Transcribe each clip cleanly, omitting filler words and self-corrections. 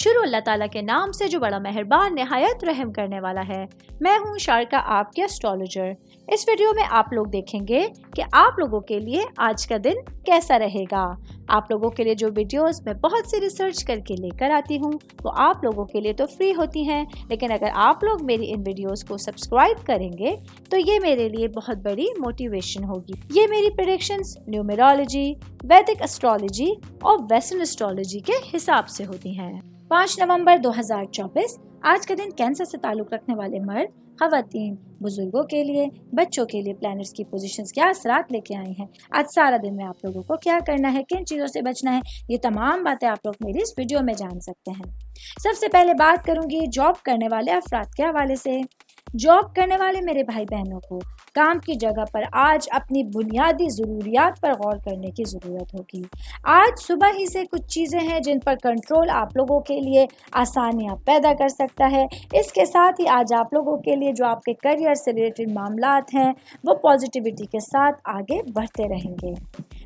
شروع اللہ تعالیٰ کے نام سے جو بڑا مہربان نہایت رحم کرنے والا ہے۔ میں ہوں شارکا، آپ کے اسٹرالوجر۔ اس ویڈیو میں آپ لوگ دیکھیں گے کہ آپ لوگوں کے لیے آج کا دن کیسا رہے گا۔ آپ لوگوں کے لیے جو ویڈیوز میں بہت سی ریسرچ کر کے لے کر آتی ہوں وہ آپ لوگوں کے لیے تو فری ہوتی ہیں، لیکن اگر آپ لوگ میری ان ویڈیوز کو سبسکرائب کریں گے تو یہ میرے لیے بہت بڑی موٹیویشن ہوگی۔ یہ میری پریڈکشنز نیومرولوجی، ویدک اسٹرالوجی اور ویسٹرن اسٹرالوجی کے حساب سے ہوتی ہیں۔ 5 نومبر 2024 آج کا دن کینسر سے تعلق رکھنے والے مرد، خواتین، بزرگوں کے لیے، بچوں کے لیے پلانٹس کی پوزیشنز کیا اثرات لے کے آئی ہیں۔ آج سارا دن میں آپ لوگوں کو کیا کرنا ہے، کن چیزوں سے بچنا ہے، یہ تمام باتیں آپ لوگ میری اس ویڈیو میں جان سکتے ہیں۔ سب سے پہلے بات کروں گی جاب کرنے والے افراد کے حوالے سے۔ جاب کرنے والے میرے بھائی بہنوں کو کام کی جگہ پر آج اپنی بنیادی ضروریات پر غور کرنے کی ضرورت ہوگی۔ آج صبح ہی سے کچھ چیزیں ہیں جن پر کنٹرول آپ لوگوں کے لیے آسانیاں پیدا کر سکتا ہے۔ اس کے ساتھ ہی آج آپ لوگوں کے لیے جو آپ کے کیریئر سے ریلیٹڈ معاملات ہیں وہ پازیٹیوٹی کے ساتھ آگے بڑھتے رہیں گے۔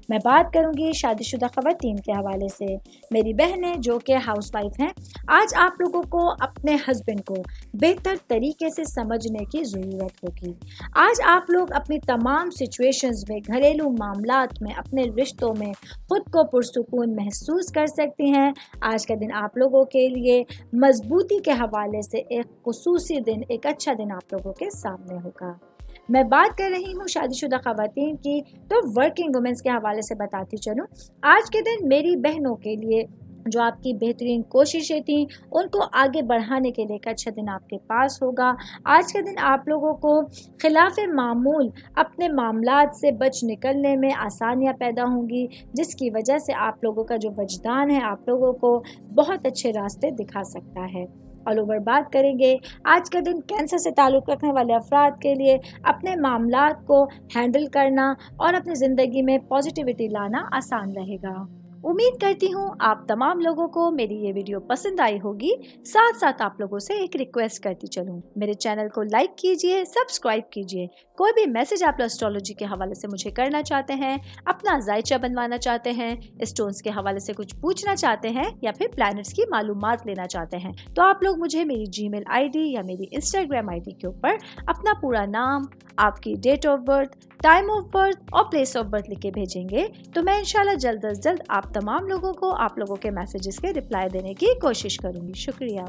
میں بات کروں گی شادی شدہ خواتین کے حوالے سے۔ میری بہنیں جو کہ ہاؤس وائف ہیں، آج آپ لوگوں کو اپنے ہسبینڈ کو بہتر طریقے سے سمجھنے کی ضرورت ہوگی۔ آج آپ لوگ اپنی تمام سچویشنز میں، گھریلو معاملات میں، اپنے رشتوں میں خود کو پرسکون محسوس کر سکتی ہیں۔ آج کا دن آپ لوگوں کے لیے مضبوطی کے حوالے سے ایک خصوصی دن، ایک اچھا دن آپ لوگوں کے سامنے ہوگا۔ میں بات کر رہی ہوں شادی شدہ خواتین کی، تو ورکنگ وومنس کے حوالے سے بتاتی چلوں۔ آج کے دن میری بہنوں کے لیے جو آپ کی بہترین کوششیں تھیں ان کو آگے بڑھانے کے لیے ایک اچھا دن آپ کے پاس ہوگا۔ آج کے دن آپ لوگوں کو خلاف معمول اپنے معاملات سے بچ نکلنے میں آسانیاں پیدا ہوں گی، جس کی وجہ سے آپ لوگوں کا جو وجدان ہے آپ لوگوں کو بہت اچھے راستے دکھا سکتا ہے۔ آل اوور بات کریں گے آج کا دن کینسر سے تعلق رکھنے والے افراد کے لیے اپنے معاملات کو ہینڈل کرنا اور اپنی زندگی میں پازیٹیوٹی لانا آسان رہے گا۔ امید کرتی ہوں آپ تمام لوگوں کو میری یہ ویڈیو پسند آئی ہوگی۔ ساتھ ساتھ آپ لوگوں سے ایک ریکویسٹ کرتی چلوں، میرے چینل کو لائک کیجئے، سبسکرائب کیجئے۔ کوئی بھی میسج آپ اسٹرالوجی کے حوالے سے مجھے کرنا چاہتے ہیں، اپنا ذائچہ بنوانا چاہتے ہیں، اسٹونز کے حوالے سے کچھ پوچھنا چاہتے ہیں یا پھر پلانٹس کی معلومات لینا چاہتے ہیں، تو آپ لوگ مجھے میری جی میل آئی ڈی یا میری انسٹاگرام آئی ڈی کے اوپر اپنا پورا نام، آپ کی date of birth, time of birth اور پلیس آف برتھ لکھ کے بھیجیں گے تو میں انشاءاللہ جلد از جلد آپ تمام لوگوں کو آپ لوگوں کے میسیجز کے رپلائی دینے کی کوشش کروں گی۔ شکریہ۔